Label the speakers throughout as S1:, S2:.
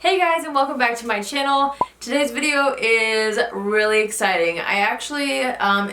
S1: Hey guys, and welcome back to my channel. Today's video is really exciting. I actually,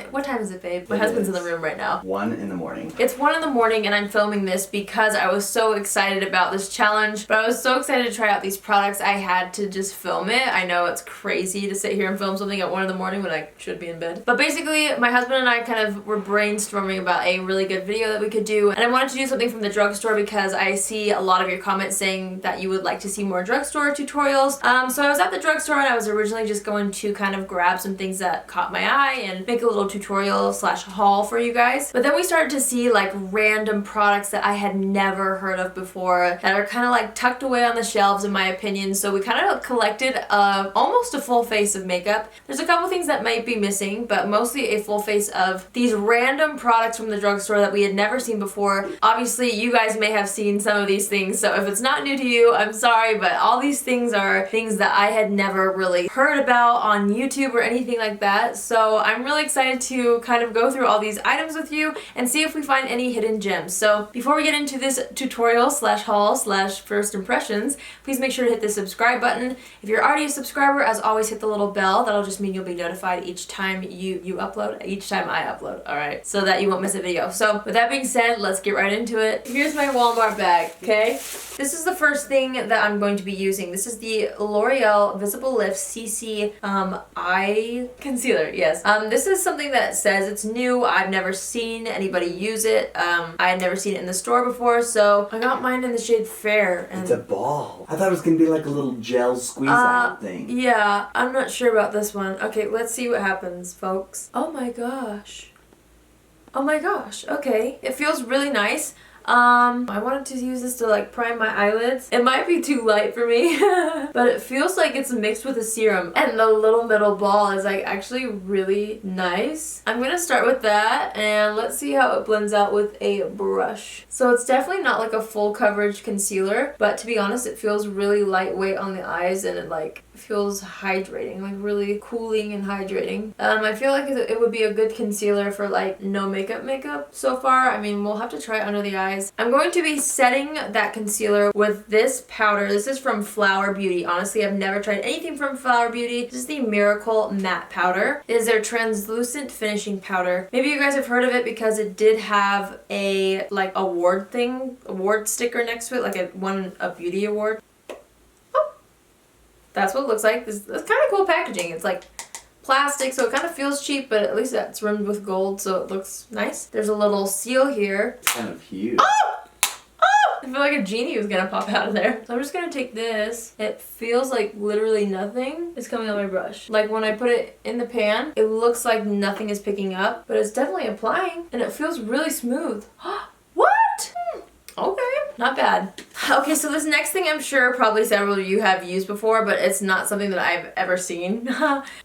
S1: what time is it, babe? My husband's in the room right now.
S2: 1 in the morning.
S1: It's 1 in the morning and I'm filming this because I was so excited about this challenge, but I was so excited to try out these products I had to just film it. I know it's crazy to sit here and film something at 1 in the morning when I should be in bed. But basically, my husband and I kind of were brainstorming about a really good video that we could do, and I wanted to do something from the drugstore because I see a lot of your comments saying that you would like to see more drugstore tutorials. So I was at the drugstore and I was originally just going to kind of grab some things that caught my eye and make a little tutorial slash haul for you guys. But then we started to see like random products that I had never heard of before that are kind of like tucked away on the shelves in my opinion. So we kind of collected almost a full face of makeup. There's a couple things that might be missing, but mostly a full face of these random products from the drugstore that we had never seen before. Obviously, you guys may have seen some of these things, so if it's not new to you, I'm sorry, but all these things are things that I had never really heard about on YouTube or anything like that. So I'm really excited to kind of go through all these items with you and see if we find any hidden gems. So before we get into this tutorial slash haul slash first impressions, please make sure to hit the subscribe button. If you're already a subscriber, as always, hit the little bell. That'll just mean you'll be notified each time you upload, each time I upload, alright? So that you won't miss a video. So with that being said, let's get right into it. Here's my Walmart bag, okay? This is the first thing that I'm going to be using. This is the L'Oreal Visible Lift CC Eye Concealer, yes. This is something that says it's new. I've never seen anybody use it. I had never seen it in the store before, so I got mine in the shade Fair. And
S2: it's a ball. I thought it was going to be like a little gel squeeze out thing.
S1: Yeah, I'm not sure about this one. Okay, let's see what happens, folks. Oh my gosh. Oh my gosh, okay. It feels really nice. I wanted to use this to like prime my eyelids. It might be too light for me, but it feels like it's mixed with a serum. And the little middle ball is like actually really nice. I'm gonna start with that and let's see how it blends out with a brush. So it's definitely not like a full coverage concealer, but to be honest, it feels really lightweight on the eyes and it like feels hydrating, like really cooling and hydrating. I feel like it would be a good concealer for like no makeup so far. I mean, we'll have to try it under the eyes. I'm going to be setting that concealer with this powder. This is from Flower Beauty. Honestly, I've never tried anything from Flower Beauty. This is the Miracle Matte Powder. It is their translucent finishing powder. Maybe you guys have heard of it because it did have a like award sticker next to it, like won a beauty award. That's what it looks like. This kind of cool packaging. It's like plastic, so it kind of feels cheap, but at least it's rimmed with gold, so it looks nice. There's a little seal here.
S2: It's kind of huge.
S1: Oh! Oh! I feel like a genie was gonna pop out of there. So I'm just gonna take this. It feels like literally nothing is coming on my brush. Like when I put it in the pan, it looks like nothing is picking up, but it's definitely applying, and it feels really smooth. What? Okay, not bad. Okay, so this next thing I'm sure probably several of you have used before, but it's not something that I've ever seen.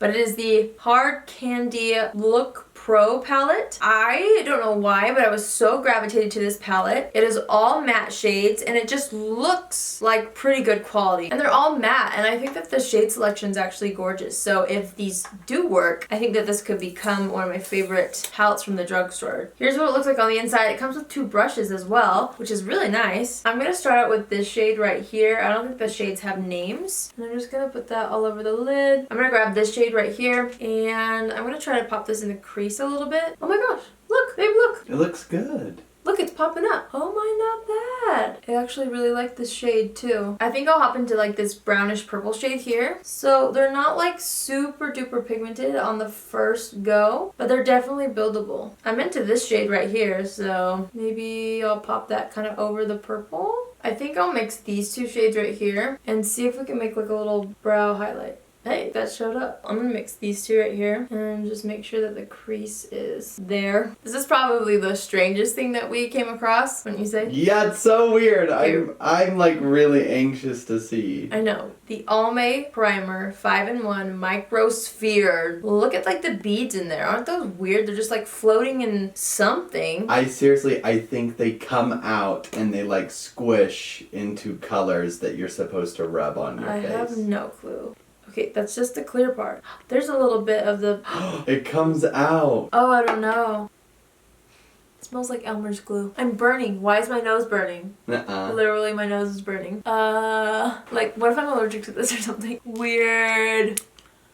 S1: But it is the Hard Candy Look Pro palette. I don't know why, but I was so gravitated to this palette. It is all matte shades and it just looks like pretty good quality. And they're all matte, and I think that the shade selection is actually gorgeous. So if these do work, I think that this could become one of my favorite palettes from the drugstore. Here's what it looks like on the inside. It comes with 2 brushes as well, which is really nice. I'm gonna start out with this shade right here. I don't think the shades have names. And I'm just gonna put that all over the lid. I'm gonna grab this shade right here and I'm gonna try to pop this in the crease a little bit. Oh my gosh, look, babe, look.
S2: It looks good.
S1: Look, it's popping up. Oh my, not bad. I actually really like this shade too. I think I'll hop into like this brownish purple shade here. So they're not like super duper pigmented on the first go, but they're definitely buildable. I'm into this shade right here, so maybe I'll pop that kind of over the purple. I think I'll mix these 2 shades right here and see if we can make like a little brow highlight. Hey, that showed up. I'm gonna mix these 2 right here and just make sure that the crease is there. This is probably the strangest thing that we came across, wouldn't you say?
S2: Yeah, it's so weird. I'm like really anxious to see.
S1: I know. The Almay Primer 5-in-1 Microsphere. Look at like the beads in there. Aren't those weird? They're just like floating in something.
S2: I think they come out and they like squish into colors that you're supposed to rub on your face.
S1: I have no clue. Okay, that's just the clear part. There's a little bit of the...
S2: It comes out.
S1: Oh, I don't know. smells like Elmer's glue. I'm burning. Why is my nose burning? Literally, my nose is burning. Like, what if I'm allergic to this or something? Weird.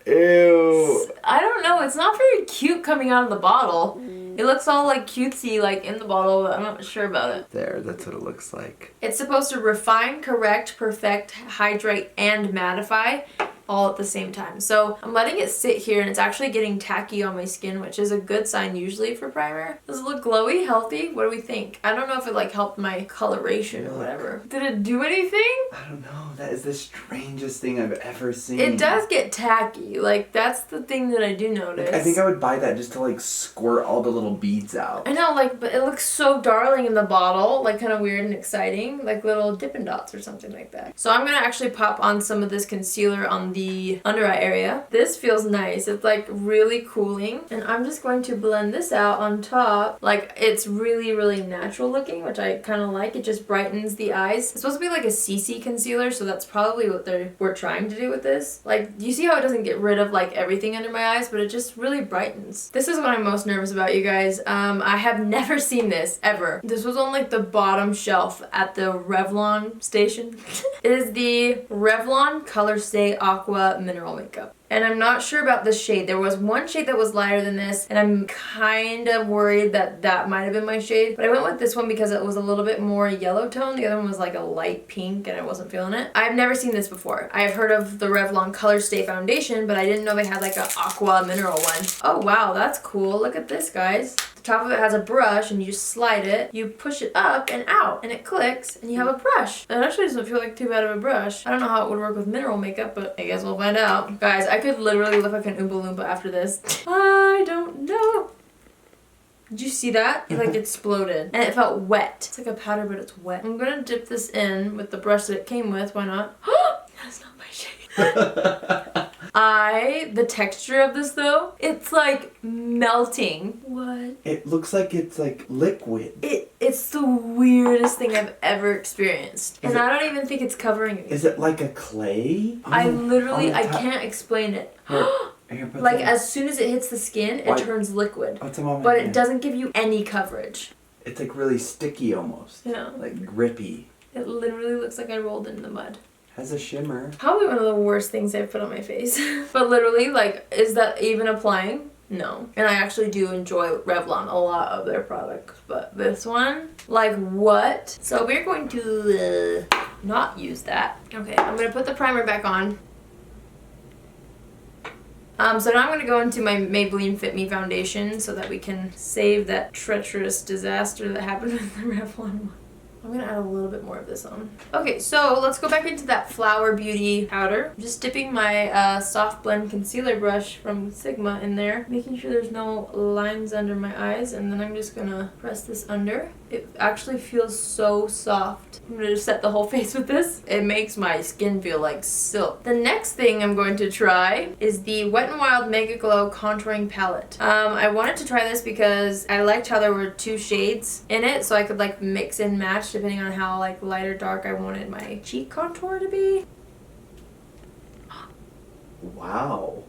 S2: Ew.
S1: I don't know. It's not very cute coming out of the bottle. It looks all like cutesy like in the bottle, but I'm not sure about it.
S2: There, that's what it looks like.
S1: It's supposed to refine, correct, perfect, hydrate, and mattify all at the same time. So I'm letting it sit here and it's actually getting tacky on my skin, which is a good sign usually for primer. Does it look glowy, healthy? What do we think? I don't know if it like helped my coloration or whatever. Did it do anything?
S2: I don't know. That is the strangest thing I've ever seen.
S1: It does get tacky. Like that's the thing that I do notice.
S2: Like, I think I would buy that just to like squirt all the little beads out.
S1: I know, like, but it looks so darling in the bottle, like kind of weird and exciting, like little Dippin' Dots or something like that. So I'm gonna actually pop on some of this concealer on the under eye area. This feels nice. It's like really cooling, and I'm just going to blend this out on top. Like it's really, really natural looking, which I kind of like. It just brightens the eyes. It's supposed to be like a CC concealer, so that's probably what we're trying to do with this. Like, you see how it doesn't get rid of like everything under my eyes, but it just really brightens. This is what I'm most nervous about, you guys. I have never seen this ever. This was on like the bottom shelf at the Revlon station. It is the Revlon Color Stay Aqua Mineral Makeup. And I'm not sure about this shade. There was one shade that was lighter than this, and I'm kind of worried that that might have been my shade. But I went with this one because it was a little bit more yellow tone. The other one was like a light pink, and I wasn't feeling it. I've never seen this before. I've heard of the Revlon Color Stay Foundation, but I didn't know they had like an aqua mineral one. Oh wow, that's cool. Look at this, guys. The top of it has a brush, and you just slide it. You push it up and out, and it clicks, and you have a brush. It actually doesn't feel like too bad of a brush. I don't know how it would work with mineral makeup, but I guess we'll find out. Guys, I could literally look like an Oompa Loompa after this. I don't know. Did you see that? It like exploded. And it felt wet. It's like a powder, but it's wet. I'm gonna dip this in with the brush that it came with. Why not? That's not my shade. The texture of this though, it's like melting. What?
S2: It looks like it's like liquid.
S1: It's the weirdest thing I've ever experienced. And I don't even think it's covering anything.
S2: Is it like a clay?
S1: I can't explain it. Like as soon as it hits the skin, it turns liquiid. But it doesn't give you any coverage.
S2: It's like really sticky almost.
S1: Yeah.
S2: Like grippy.
S1: It literally looks like I rolled in the mud.
S2: Has a shimmer.
S1: Probably one of the worst things I've put on my face. But literally, like, is that even applying? No. And I actually do enjoy Revlon, a lot of their products. But this one, like what? So we're going to not use that. Okay, I'm going to put the primer back on. So now I'm going to go into my Maybelline Fit Me foundation so that we can save that treacherous disaster that happened with the Revlon one. I'm gonna add a little bit more of this on. Okay, so let's go back into that Flower Beauty powder. I'm just dipping my soft blend concealer brush from Sigma in there, making sure there's no lines under my eyes, and then I'm just gonna press this under. It actually feels so soft. I'm gonna just set the whole face with this. It makes my skin feel like silk. The next thing I'm going to try is the Wet n Wild Mega Glow Contouring Palette. I wanted to try this because I liked how there were two shades in it, so I could like mix and match depending on how like light or dark I wanted my cheek contour to be.
S2: Wow.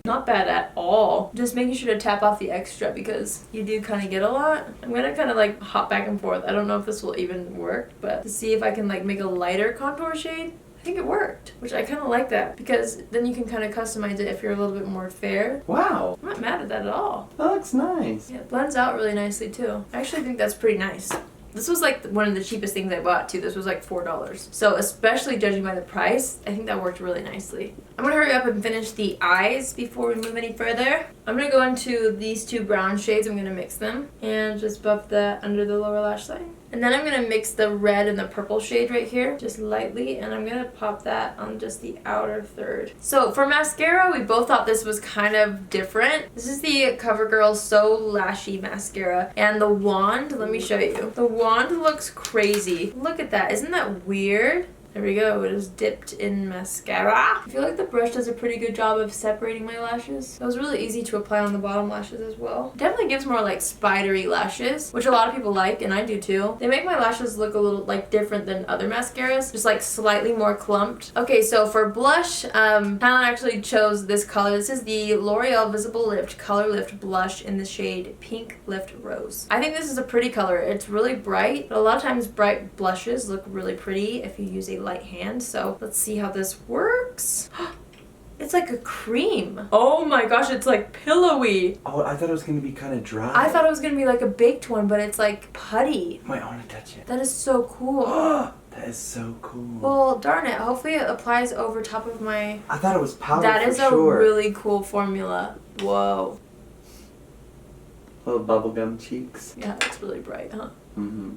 S1: Not bad at all. Just making sure to tap off the extra because you do kind of get a lot. I'm gonna kind of like hop back and forth. I don't know if this will even work, but to see if I can like make a lighter contour shade. I think it worked, which I kind of like that because then you can kind of customize it if you're a little bit more fair.
S2: Wow.
S1: I'm not mad at that at all.
S2: That looks nice.
S1: Yeah, it blends out really nicely too. I actually think that's pretty nice. This was like one of the cheapest things I bought too. This was like $4. So especially judging by the price, I think that worked really nicely. I'm gonna hurry up and finish the eyes before we move any further. I'm gonna go into these two brown shades. I'm gonna mix them and just buff that under the lower lash line. And then I'm gonna mix the red and the purple shade right here, just lightly, and I'm gonna pop that on just the outer third. So for mascara, we both thought this was kind of different. This is the CoverGirl So Lashy mascara, and the wand, let me show you. The wand looks crazy. Look at that, isn't that weird? There we go. It is dipped in mascara. I feel like the brush does a pretty good job of separating my lashes. It was really easy to apply on the bottom lashes as well. Definitely gives more like spidery lashes, which a lot of people like, and I do too. They make my lashes look a little like different than other mascaras, just like slightly more clumped. Okay, so for blush, Talon actually chose this color. This is the L'Oreal Visible Lift Color Lift Blush in the shade Pink Lift Rose. I think this is a pretty color. It's really bright, but a lot of times bright blushes look really pretty if you use a light hand. So let's see how this works. It's like a cream. Oh my gosh, it's like pillowy.
S2: Oh, I thought it was going to be kind of dry.
S1: I thought it was going to be like a baked one, but it's like putty.
S2: Wait, I want to touch it.
S1: That is so cool.
S2: That is so cool.
S1: Well, darn it. Hopefully it applies over top of my...
S2: I thought it was powder.
S1: That is
S2: for sure.
S1: a really cool formula. Whoa.
S2: Little bubblegum cheeks.
S1: Yeah, it's really bright, huh?
S2: Mm-hmm.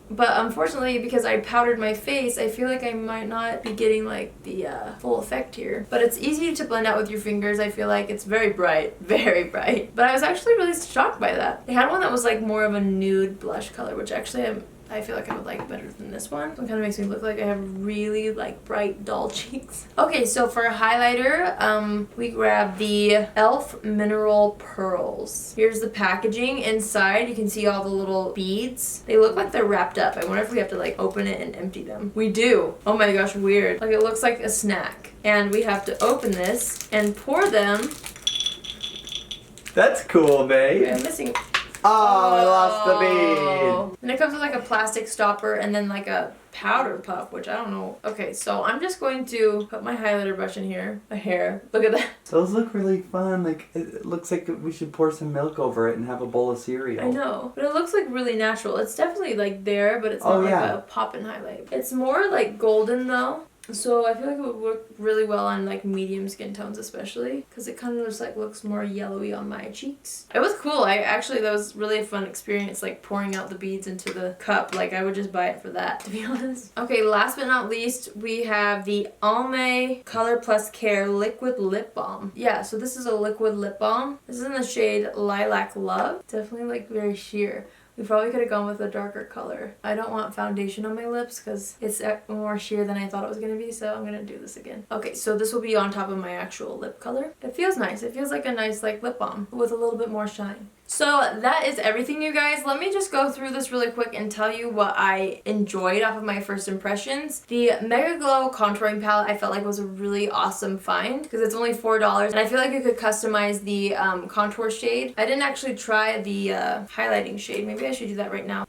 S1: But unfortunately, because I powdered my face, I feel like I might not be getting like the full effect here. But it's easy to blend out with your fingers. I feel like it's very bright, very bright. But I was actually really shocked by that. They had one that was like more of a nude blush color, which actually I feel like I would like better than this one. It kind of makes me look like I have really like bright dull cheeks. Okay, so for a highlighter, we grab the e.l.f. Mineral Pearls. Here's the packaging. Inside you can see all the little beads. They look like they're wrapped up. I wonder if we have to like open it and empty them. We do. Oh my gosh, weird. Like it looks like a snack. And we have to open this and pour them.
S2: That's cool, babe.
S1: Okay, I'm missing...
S2: Oh, I lost the bead.
S1: And it comes with like a plastic stopper and then like a powder puff, which I don't know. Okay, so I'm just going to put my highlighter brush in here. My hair. Look at that.
S2: Those look really fun. Like, it looks like we should pour some milk over it and have a bowl of cereal.
S1: I know. But it looks like really natural. It's definitely like there, but it's not like a pop-in highlight. It's more like golden though. So I feel like it would work really well on like medium skin tones especially because it kind of just like looks more yellowy on my cheeks. It was cool. That was really a fun experience, like pouring out the beads into the cup. Like I would just buy it for that, to be honest. Okay, last but not least, we have the Almay Color Plus Care Liquid Lip Balm. Yeah, so this is a liquid lip balm. This is in the shade Lilac Love. Definitely like very sheer. We probably could have gone with a darker color. I don't want foundation on my lips because it's more sheer than I thought it was going to be, so I'm going to do this again. Okay, so this will be on top of my actual lip color. It feels nice. It feels like a nice like lip balm with a little bit more shine. So that is everything, you guys. Let me just go through this really quick and tell you what I enjoyed off of my first impressions. The Mega Glow contouring palette I felt like was a really awesome find because it's only $4 and I feel like you could customize the contour shade. I didn't actually try the highlighting shade. Maybe I should do that right now.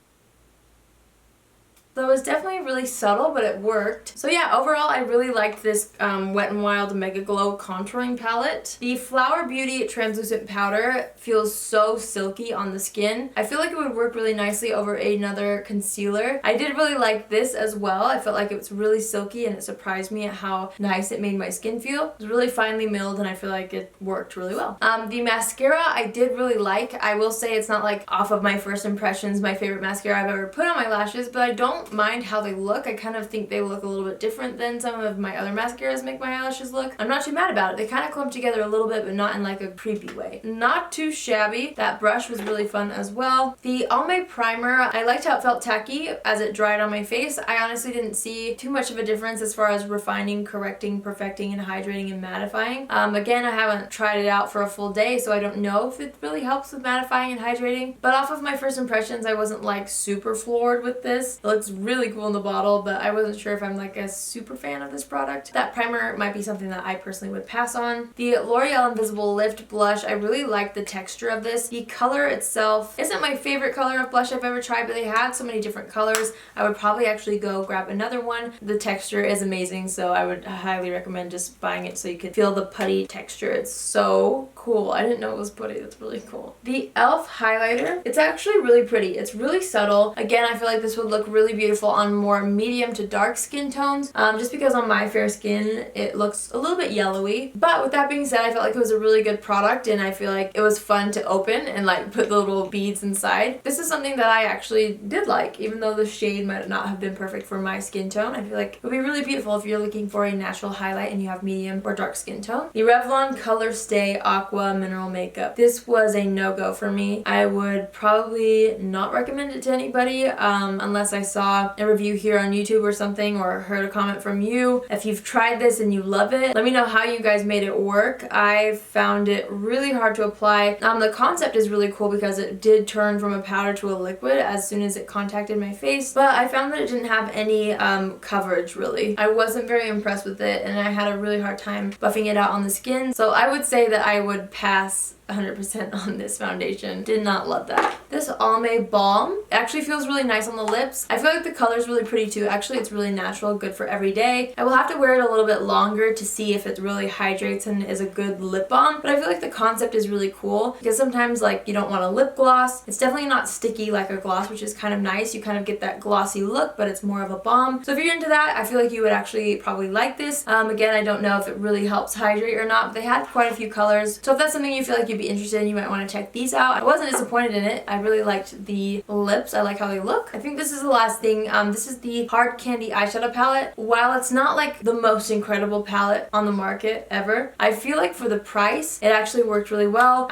S1: So it was definitely really subtle, but it worked. So yeah, overall I really liked this Wet n Wild Mega Glow contouring palette. The Flower Beauty translucent powder feels so silky on the skin. I feel like it would work really nicely over another concealer. I did really like this as well. I felt like it was really silky and it surprised me at how nice it made my skin feel. It was really finely milled and I feel like it worked really well. The mascara I did really like. I will say it's not like off of my first impressions my favorite mascara I've ever put on my lashes, but I don't mind how they look. I kind of think they look a little bit different than some of my other mascaras make my eyelashes look. I'm not too mad about it. They kind of clump together a little bit, but not in like a creepy way. Not too shabby. That brush was really fun as well. The Almay primer, I liked how it felt tacky as it dried on my face. I honestly didn't see too much of a difference as far as refining, correcting, perfecting, and hydrating and mattifying. Again, I haven't tried it out for a full day, so I don't know if it really helps with mattifying and hydrating. But off of my first impressions, I wasn't like super floored with this. It looks really cool in the bottle, but I wasn't sure if I'm like a super fan of this product. That primer might be something that I personally would pass on. The L'Oreal Invisible Lift Blush, I really like the texture of this. The color itself isn't my favorite color of blush I've ever tried, but they had so many different colors. I would probably actually go grab another one. The texture is amazing, so I would highly recommend just buying it so you could feel the putty texture. It's so cool. I didn't know it was putty. It's really cool. The e.l.f. highlighter, it's actually really pretty. It's really subtle. Again, I feel like this would look really beautiful on more medium to dark skin tones, just because on my fair skin it looks a little bit yellowy. But with that being said, I felt like it was a really good product and I feel like it was fun to open and like put the little beads inside. This is something that I actually did like, even though the shade might not have been perfect for my skin tone. I feel like it would be really beautiful if you're looking for a natural highlight and you have medium or dark skin tone. The Revlon Color Stay Aqua Mineral Makeup. This was a no-go for me. I would probably not recommend it to anybody unless I saw saw a review here on YouTube or something, or heard a comment from you. If you've tried this and you love it, let me know how you guys made it work. I found it really hard to apply. The concept is really cool because it did turn from a powder to a liquid as soon as it contacted my face, but I found that it didn't have any coverage really. I wasn't very impressed with it, and I had a really hard time buffing it out on the skin, so I would say that I would pass 100% on this foundation. Did not love that. This Almay balm actually feels really nice on the lips. I feel like the color is really pretty too. Actually, it's really natural, good for every day. I will have to wear it a little bit longer to see if it really hydrates and is a good lip balm, but I feel like the concept is really cool because sometimes like you don't want a lip gloss. It's definitely not sticky like a gloss, which is kind of nice. You kind of get that glossy look, but it's more of a balm. So if you're into that, I feel like you would actually probably like this. Again, I don't know if it really helps hydrate or not, but they had quite a few colors. So if that's something you feel like you'd be interested in, you might want to check these out. I wasn't disappointed in it. I really liked the lips. I like how they look. I think this is the last thing. This is the Hard Candy eyeshadow palette. While it's not like the most incredible palette on the market ever, I feel like for the price, it actually worked really well.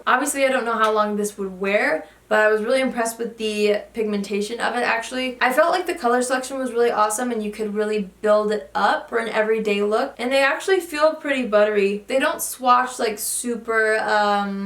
S1: Obviously I don't know how long this would wear, but I was really impressed with the pigmentation of it actually. I felt like the color selection was really awesome and you could really build it up for an everyday look. And they actually feel pretty buttery. They don't swatch like super,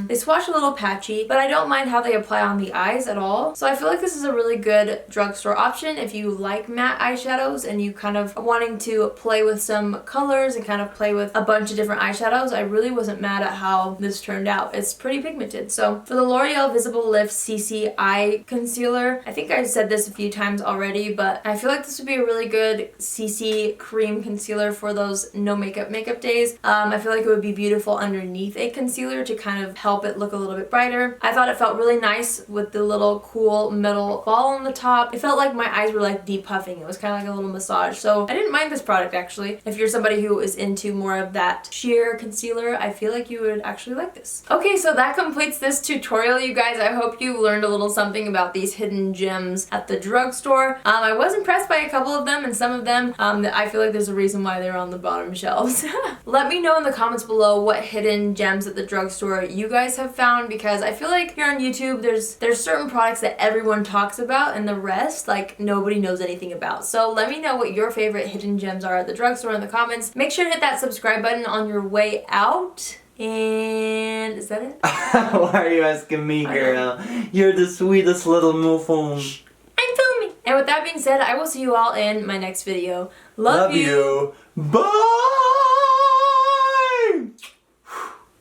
S1: they swatch a little patchy, but I don't mind how they apply on the eyes at all. So I feel like this is a really good drugstore option if you like matte eyeshadows and you kind of wanting to play with some colors and kind of play with a bunch of different eyeshadows. I really wasn't mad at how this turned out. It's pretty pigmented. So for the L'Oreal Visible Lift CC Eye Concealer. I think I said this a few times already, but I feel like this would be a really good CC cream concealer for those no makeup days. I feel like it would be beautiful underneath a concealer to kind of help it look a little bit brighter. I thought it felt really nice with the little cool metal ball on the top. It felt like my eyes were like depuffing. It was kind of like a little massage. So I didn't mind this product actually. If you're somebody who is into more of that sheer concealer, I feel like you would actually like this. Okay, so that completes this tutorial, you guys. I hope you learned a little something about these hidden gems at the drugstore. I was impressed by a couple of them, and some of them that I feel like there's a reason why they're on the bottom shelves. Let me know in the comments below what hidden gems at the drugstore you guys have found, because I feel like here on YouTube there's certain products that everyone talks about and the rest like nobody knows anything about. So let me know what your favorite hidden gems are at the drugstore in the comments. Make sure to hit that subscribe button on your way out. And is that it?
S2: Why are you asking me, girl? You're the sweetest little moufon.
S1: I'm filming. And with that being said, I will see you all in my next video. Love you.
S2: Bye!